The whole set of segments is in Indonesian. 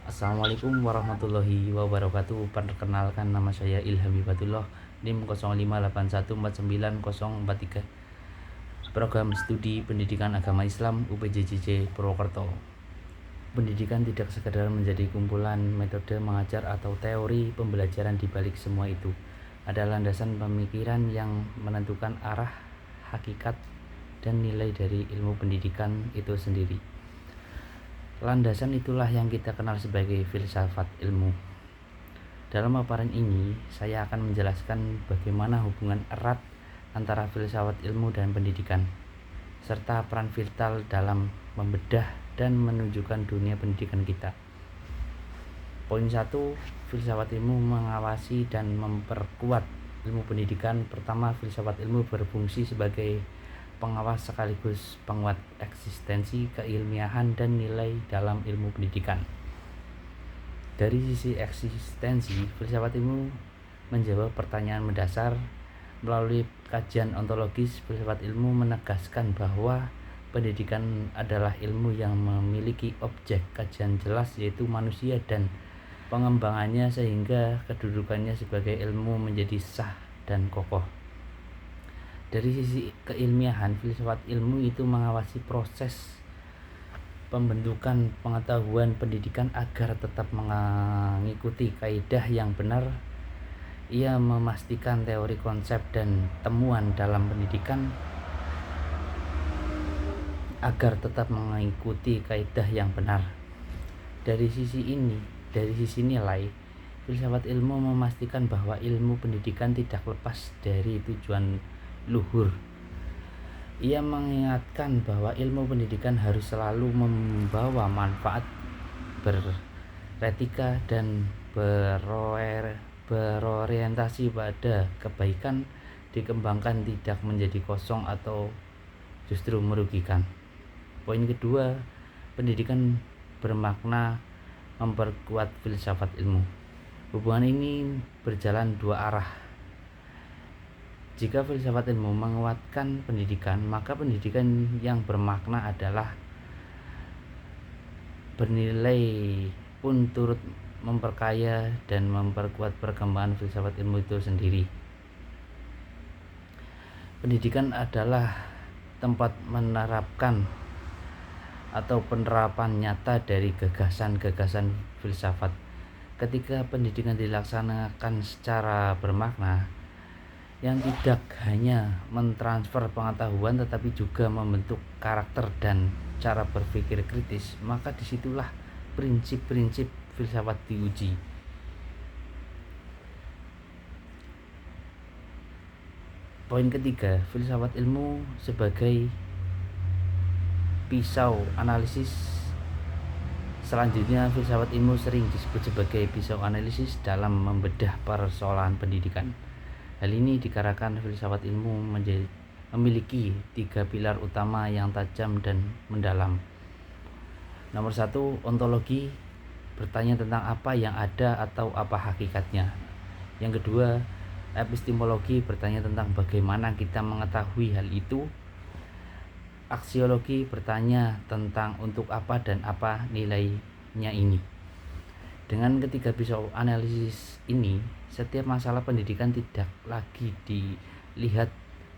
Assalamualaikum warahmatullahi wabarakatuh. Perkenalkan, nama saya Ilham Hibatullah, NIM 0581499043. Program Studi Pendidikan Agama Islam UPJJC Purwokerto. Pendidikan tidak sekedar menjadi kumpulan metode mengajar atau teori pembelajaran. Di balik semua itu ada landasan pemikiran yang menentukan arah, hakikat, dan nilai dari ilmu pendidikan itu sendiri. Landasan itulah yang kita kenal sebagai filsafat ilmu. Dalam paparan ini, saya akan menjelaskan bagaimana hubungan erat antara filsafat ilmu dan pendidikan, serta peran vital dalam membedah dan menunjukkan dunia pendidikan kita. Poin 1, filsafat ilmu mengawasi dan memperkuat ilmu pendidikan. Pertama, filsafat ilmu berfungsi sebagai pengawas sekaligus penguat eksistensi, keilmiahan, dan nilai dalam ilmu pendidikan. Dari sisi eksistensi, filsafat ilmu menjawab pertanyaan mendasar. Melalui kajian ontologis, filsafat ilmu menegaskan bahwa pendidikan adalah ilmu yang memiliki objek kajian jelas, yaitu manusia dan pengembangannya, sehingga kedudukannya sebagai ilmu menjadi sah dan kokoh. Dari sisi keilmiahan, filsafat ilmu itu mengawasi proses pembentukan pengetahuan pendidikan agar tetap mengikuti kaidah yang benar. Ia memastikan teori, konsep, dan temuan dalam pendidikan agar tetap mengikuti kaidah yang benar. Dari sisi nilai, filsafat ilmu memastikan bahwa ilmu pendidikan tidak lepas dari tujuan luhur. Ia mengingatkan bahwa ilmu pendidikan harus selalu membawa manfaat, beretika, dan berorientasi pada kebaikan, dikembangkan, tidak menjadi kosong atau justru merugikan. Poin kedua, pendidikan bermakna memperkuat filsafat ilmu. Hubungan ini berjalan dua arah. Jika filsafat ilmu menguatkan pendidikan, maka pendidikan yang bermakna adalah bernilai pun turut memperkaya dan memperkuat perkembangan filsafat ilmu itu sendiri. Pendidikan adalah tempat menerapkan atau penerapan nyata dari gagasan-gagasan filsafat. Ketika pendidikan dilaksanakan secara bermakna, yang tidak hanya mentransfer pengetahuan tetapi juga membentuk karakter dan cara berpikir kritis, maka disitulah prinsip-prinsip filsafat diuji. Poin ketiga, filsafat ilmu sebagai pisau analisis. Selanjutnya, filsafat ilmu sering disebut sebagai pisau analisis dalam membedah persoalan pendidikan. Hal ini dikarenakan filsafat ilmu memiliki 3 pilar utama yang tajam dan mendalam. Nomor 1, ontologi, bertanya tentang apa yang ada atau apa hakikatnya. Yang kedua, epistemologi, bertanya tentang bagaimana kita mengetahui hal itu. Aksiologi, bertanya tentang untuk apa dan apa nilainya ini. Dengan ketiga pisau analisis ini, setiap masalah pendidikan tidak lagi dilihat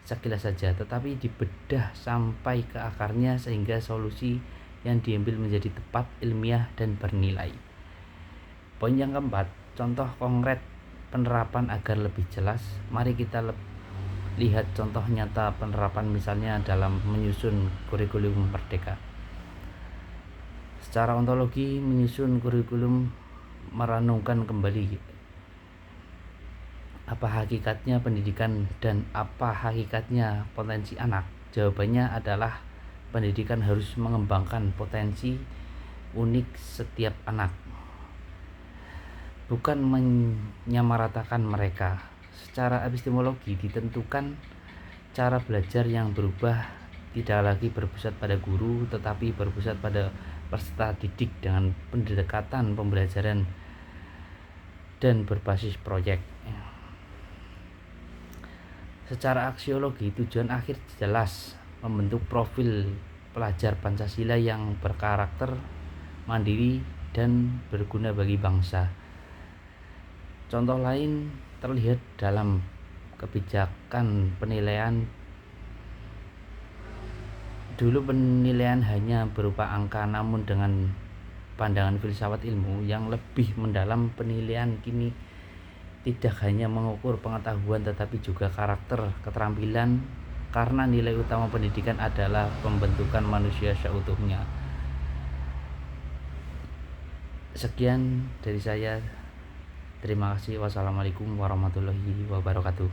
sekilas saja, tetapi dibedah sampai ke akarnya sehingga solusi yang diambil menjadi tepat, ilmiah, dan bernilai. Poin yang keempat, contoh konkret penerapan agar lebih jelas. Mari kita lihat contoh nyata penerapan, misalnya dalam menyusun kurikulum merdeka. Secara ontologi, menyusun kurikulum merenungkan kembali apa hakikatnya pendidikan dan apa hakikatnya potensi anak. Jawabannya adalah pendidikan harus mengembangkan potensi unik setiap anak, bukan menyamaratakan mereka. Secara epistemologi, ditentukan cara belajar yang berubah, tidak lagi berpusat pada guru tetapi berpusat pada peserta didik dengan pendekatan pembelajaran dan berbasis proyek. Secara aksiologi, tujuan akhir jelas, membentuk profil pelajar Pancasila yang berkarakter mandiri, dan berguna bagi bangsa. Contoh lain terlihat dalam kebijakan penilaian. Dulu penilaian hanya berupa angka, namun dengan pandangan filsafat ilmu yang lebih mendalam, penilaian kini tidak hanya mengukur pengetahuan tetapi juga karakter, keterampilan, karena nilai utama pendidikan adalah pembentukan manusia seutuhnya. Sekian dari saya. Terima kasih. Wassalamualaikum warahmatullahi wabarakatuh.